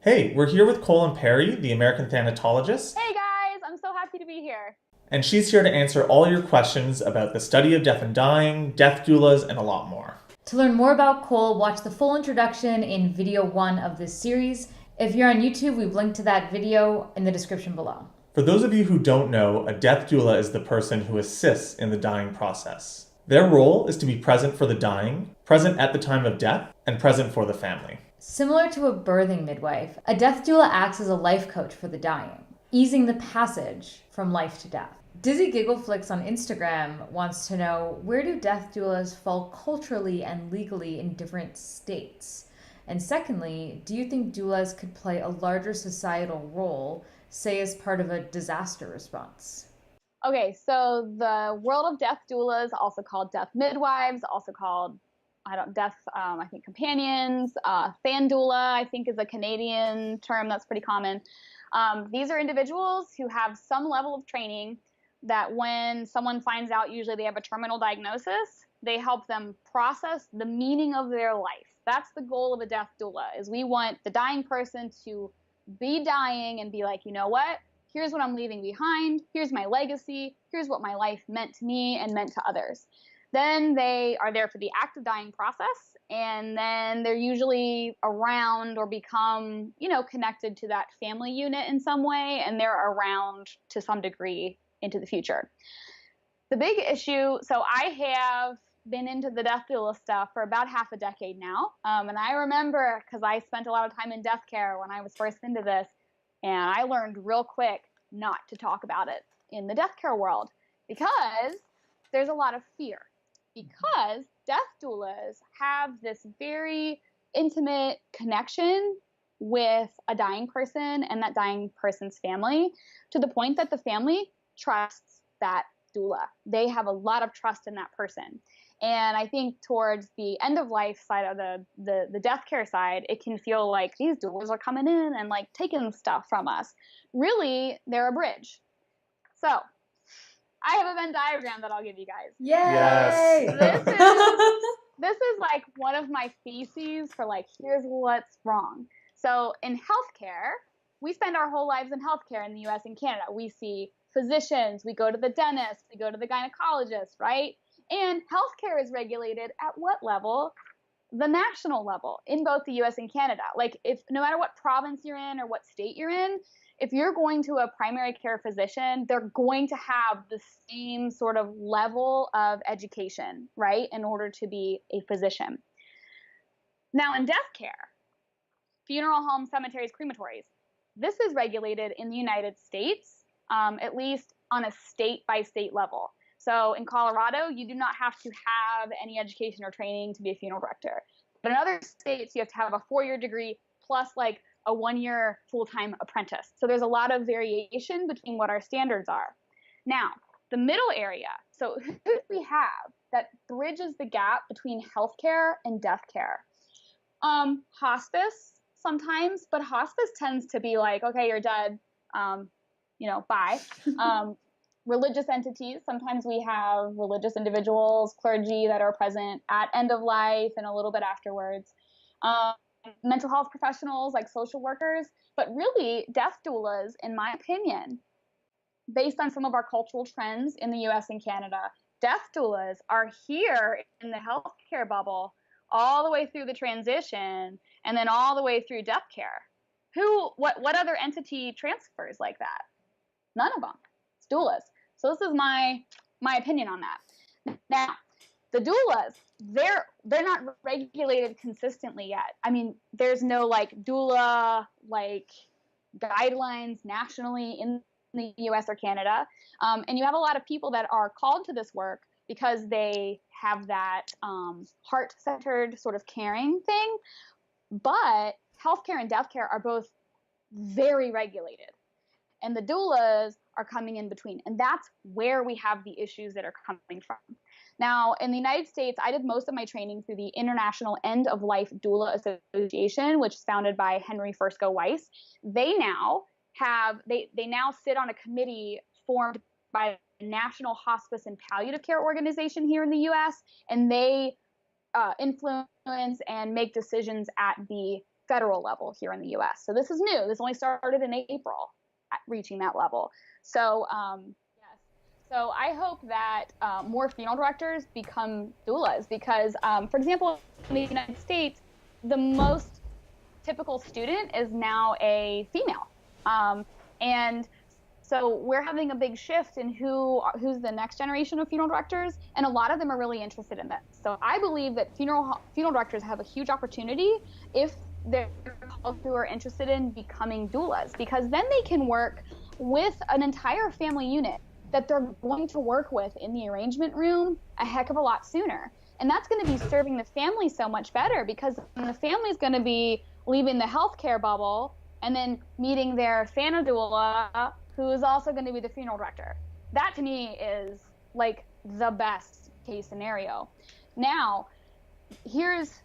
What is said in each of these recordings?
Hey, we're here with Cole Imperi, the American thanatologist, Hey guys, I'm so happy to be here. and she's here to answer all your questions about the study of death and dying, death doulas, and a lot more. To learn more about Cole, watch the full introduction in video 1 of this series. If you're on YouTube, we've linked to that video in the description below. For those of you who don't know, a death doula is the person who assists in the dying process. Their role is to be present for the dying, present at the time of death, and present for the family. Similar to a birthing midwife, a death doula acts as a life coach for the dying, easing the passage from life to death. Dizzy Giggleflix on Instagram wants to know, where do death doulas fall culturally and legally in different states? And secondly, do you think doulas could play a larger societal role, say as part of a disaster response? Okay, so the world of death doulas, also called death midwives, also called death, I think companions, fan doula, I think is a Canadian term that's pretty common. These are individuals who have some level of training that when someone finds out, usually they have a terminal diagnosis, they help them process the meaning of their life. That's the goal of a death doula, is we want the dying person to be dying and be like, you know what? Here's what I'm leaving behind. Here's my legacy. Here's what my life meant to me and meant to others. Then they are there for the active dying process, and then they're usually around or become, connected to that family unit in some way, and they're around to some degree into the future. The big issue, so I have been into the death doula stuff for about half a decade now, and I remember, because I spent a lot of time in Deathcare when I was first into this, and I learned real quick not to talk about it in the Deathcare world because there's a lot of fear. Because death doulas have this very intimate connection with a dying person and that dying person's family, to the point that the family trusts that doula. They have a lot of trust in that person. And I think towards the end of life side of the death care side, it can feel like these doulas are coming in and like taking stuff from us. Really, they're a bridge. So I have a Venn diagram that I'll give you guys. Yay! Yes. This is like one of my theses for like, here's what's wrong. So in healthcare, we spend our whole lives in healthcare in the US and Canada. We see physicians, we go to the dentist, we go to the gynecologist, right? And healthcare is regulated at what level? The national level in both the US and Canada. Like, if no matter what province you're in or what state you're in, if you're going to a primary care physician, they're going to have the same sort of level of education, right, in order to be a physician. Now, in death care, funeral homes, cemeteries, crematories, this is regulated in the United States, at least on a state-by-state level. So in Colorado, you do not have to have any education or training to be a funeral director. But in other states, you have to have a 4-year degree plus like a 1-year full-time apprentice. So there's a lot of variation between what our standards are. Now, the middle area, so who do we have that bridges the gap between healthcare and death care? Hospice sometimes, but hospice tends to be like, okay, you're dead, bye. Religious entities, sometimes we have religious individuals, clergy that are present at end of life and a little bit afterwards. Mental health professionals like social workers, but really death doulas, in my opinion, based on some of our cultural trends in the US and Canada, death doulas are here in the healthcare bubble all the way through the transition and then all the way through death care. What other entity transfers like that? None of them. It's doulas. So this is my opinion on that. Now, the doulas, they're not regulated consistently yet. I mean, there's no like doula like guidelines nationally in the US or Canada. And you have a lot of people that are called to this work because they have that heart-centered sort of caring thing. But healthcare and death care are both very regulated. And the doulas are coming in between. And that's where we have the issues that are coming from. Now, in the United States, I did most of my training through the International End of Life Doula Association, which is founded by Henry Fursko Weiss. They now sit on a committee formed by the National Hospice and Palliative Care Organization here in the US, and they influence and make decisions at the federal level here in the US. So this is new. This only started in April, reaching that level. So yes. So I hope that more funeral directors become doulas because, for example, in the United States, the most typical student is now a female. And so we're having a big shift in who's the next generation of funeral directors, and a lot of them are really interested in that. So I believe that funeral directors have a huge opportunity if they're who are interested in becoming doulas, because then they can work with an entire family unit that they're going to work with in the arrangement room a heck of a lot sooner. And that's going to be serving the family so much better, because the family's going to be leaving the healthcare bubble and then meeting their doula, who is also going to be the funeral director. That to me is like the best case scenario. Now,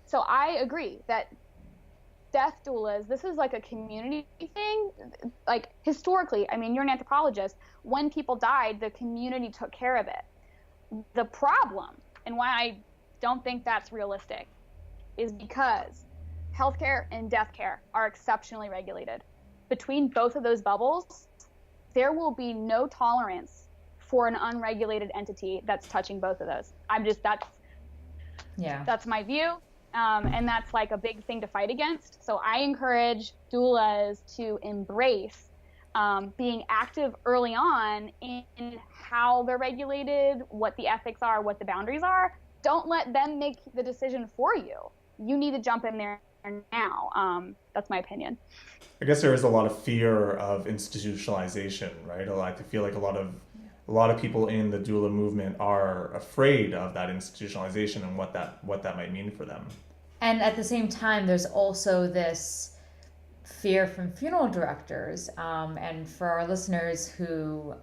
so I agree that death doulas, this is like a community thing. Like historically, I mean, you're an anthropologist. When people died, the community took care of it. The problem, and why I don't think that's realistic, is because healthcare and death care are exceptionally regulated. Between both of those bubbles, there will be no tolerance for an unregulated entity that's touching both of those. That's my view. And that's like a big thing to fight against. So I encourage doulas to embrace being active early on in how they're regulated, what the ethics are, what the boundaries are. Don't let them make the decision for you. You need to jump in there now. That's my opinion. I guess there is a lot of fear of institutionalization, right? I feel like a lot of people in the doula movement are afraid of that institutionalization and what that might mean for them. And at the same time, there's also this fear from funeral directors. And for our listeners who,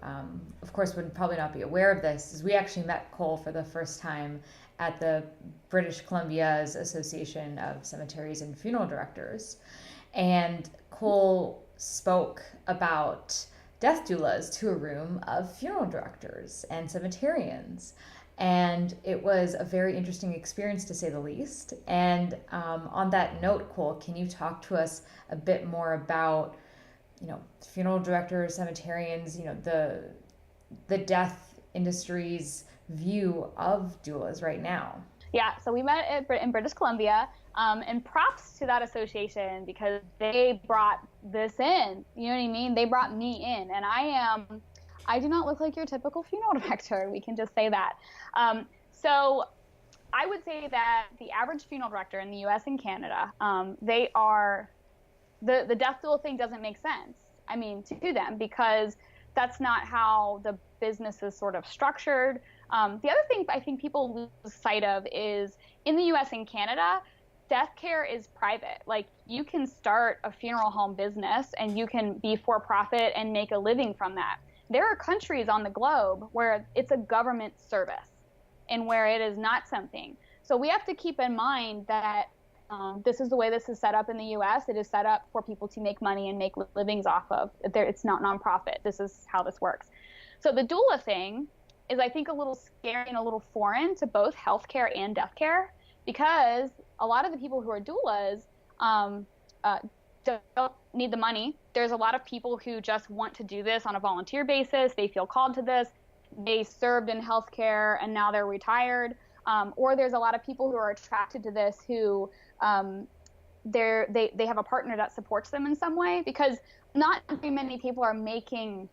of course, would probably not be aware of this, is we actually met Cole for the first time at the British Columbia's Association of Cemeteries and Funeral Directors. And Cole spoke about death doulas to a room of funeral directors and cemeterians. And it was a very interesting experience, to say the least. And on that note, Cole, can you talk to us a bit more about, funeral directors, cemeterians, the death industry's view of doulas right now? Yeah, so we met in British Columbia, and props to that association because they brought this in. You know what I mean? They brought me in, and I do not look like your typical funeral director. We can just say that. So I would say that the average funeral director in the U.S. and Canada, they are, the death doula thing doesn't make sense, to them, because that's not how the business is sort of structured. The other thing I think people lose sight of is in the U.S. and Canada, death care is private. Like, you can start a funeral home business and you can be for profit and make a living from that. There are countries on the globe where it's a government service and where it is not something. So we have to keep in mind that this is the way this is set up in the U.S. It is set up for people to make money and make livings off of. It's not nonprofit. This is how this works. So the doula thing is, I think, a little scary and a little foreign to both healthcare and death care, because a lot of the people who are doulas don't need the money. There's a lot of people who just want to do this on a volunteer basis. They feel called to this. They served in healthcare and now they're retired. Or there's a lot of people who are attracted to this who they have a partner that supports them in some way, because not very many people are making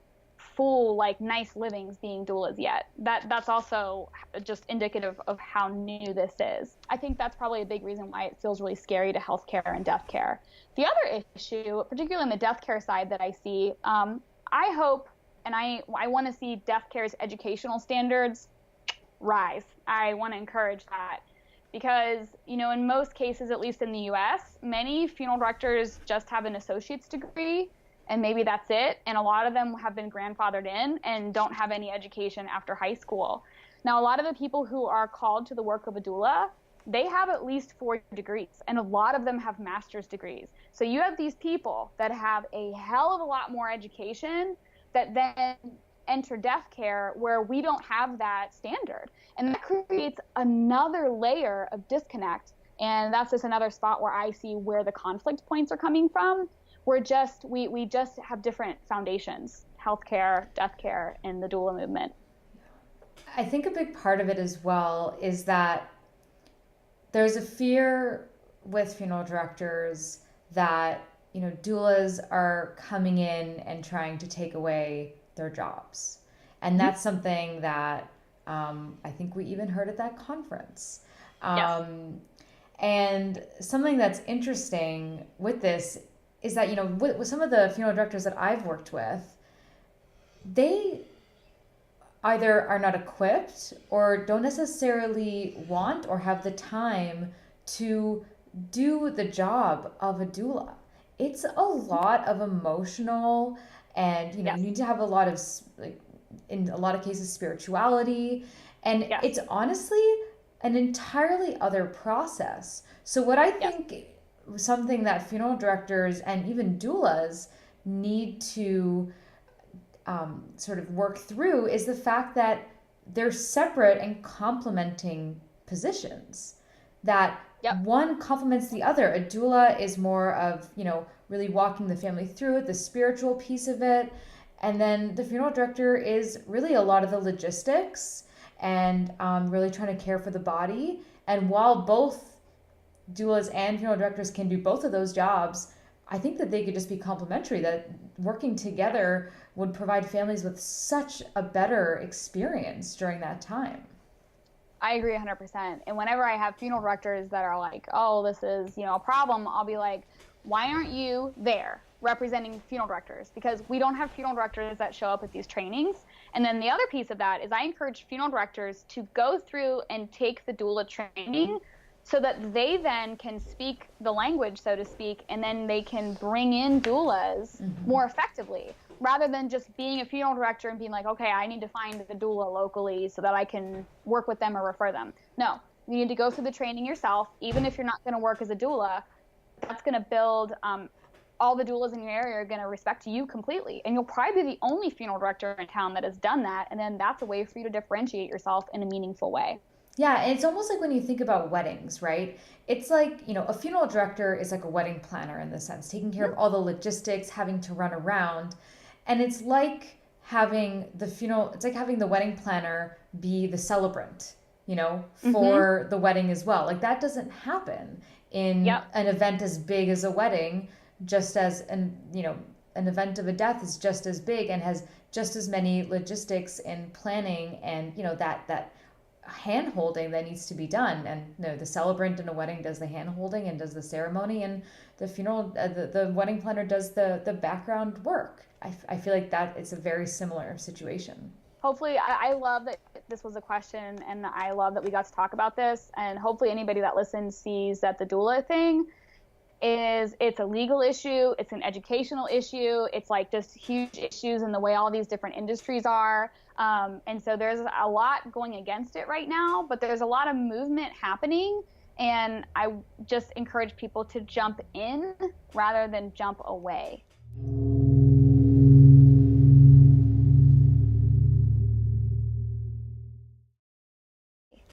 full, nice livings being doulas yet. That's also just indicative of how new this is. I think that's probably a big reason why it feels really scary to healthcare and death care. The other issue, particularly on the death care side that I see, I hope, and I want to see death care's educational standards rise. I want to encourage that, because, in most cases, at least in the US, many funeral directors just have an associate's degree, and maybe that's it. And a lot of them have been grandfathered in and don't have any education after high school. Now, a lot of the people who are called to the work of a doula, they have at least 4 degrees, and a lot of them have master's degrees. So you have these people that have a hell of a lot more education that then enter death care where we don't have that standard. And that creates another layer of disconnect And that's just another spot where I see where the conflict points are coming from. We just have different foundations: healthcare, death care, and the doula movement. I think a big part of it as well is that there's a fear with funeral directors that, you know, doulas are coming in and trying to take away their jobs. And that's something that I think we even heard at that conference. Yes. And something that's interesting with this is that, you know, with some of the funeral directors that I've worked with, they either are not equipped or don't necessarily want or have the time to do the job of a doula. It's a lot of emotional, and you know, you need to have a lot of, like, in a lot of cases, spirituality, and it's honestly an entirely other process. So what I think something that funeral directors and even doulas need to sort of work through is the fact that they're separate and complementing positions, that one complements the other. A doula is more of, you know, really walking the family through it, the spiritual piece of it. And then the funeral director is really a lot of the logistics and really trying to care for the body. And while both doulas and funeral directors can do both of those jobs, I think that they could just be complementary, that working together would provide families with such a better experience during that time. I agree 100%. And whenever I have funeral directors that are like, oh, this is, you know, a problem, I'll be like, why aren't you there representing funeral directors? Because we don't have funeral directors that show up at these trainings. And then the other piece of that is I encourage funeral directors to go through and take the doula training so that they then can speak the language, so to speak, and then they can bring in doulas more effectively, rather than just being a funeral director and being like, okay, I need to find a doula locally so that I can work with them or refer them. No, you need to go through the training yourself. Even if you're not going to work as a doula, that's going to build all the doulas in your area are going to respect you completely. And you'll probably be the only funeral director in town that has done that. And then that's a way for you to differentiate yourself in a meaningful way. Yeah, and it's almost like when you think about weddings, right? It's like, you know, a funeral director is like a wedding planner in the sense, taking care of all the logistics, having to run around. And it's like having the wedding planner be the celebrant, you know, for the wedding as well. Like that doesn't happen in an event as big as a wedding, just as an event of a death is just as big and has just as many logistics and planning and, you know, that hand holding that needs to be done. And you know, the celebrant in a wedding does the hand holding and does the ceremony, and the funeral the wedding planner does the background work. I feel like that it's a very similar situation. Hopefully, I love that this was a question, and I love that we got to talk about this, and hopefully anybody that listens sees that the doula thing it's a legal issue, it's an educational issue, it's like just huge issues in the way all these different industries are. And so there's a lot going against it right now, but there's a lot of movement happening. And I just encourage people to jump in rather than jump away.